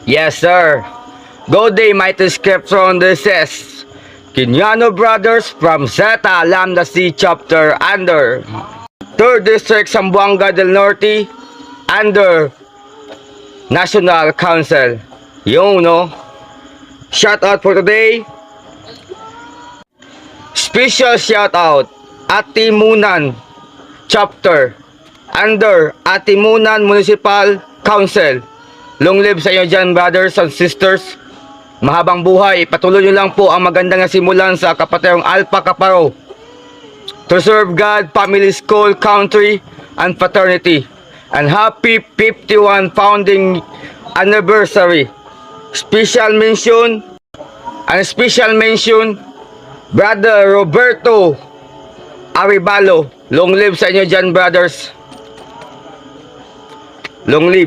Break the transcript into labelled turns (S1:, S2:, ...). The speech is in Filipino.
S1: Yes, sir. Good day, mighty scripture on this says, Kenyano Brothers from Zeta Lambda C chapter under 3rd District Zamboanga del Norte under National Council. Yung no? Shout out for today. Special shout out Atimunan chapter under Atimunan Municipal Council. Long live sa inyo dyan, brothers and sisters. Mahabang buhay. Patuloy nyo lang po ang magandang simulan sa kapatayong Alpha Kaparo. To serve God, family, school, country, and fraternity. And happy 51 founding anniversary. Special mention, Brother Roberto Aribalo. Long live sa inyo dyan, brothers. Long live.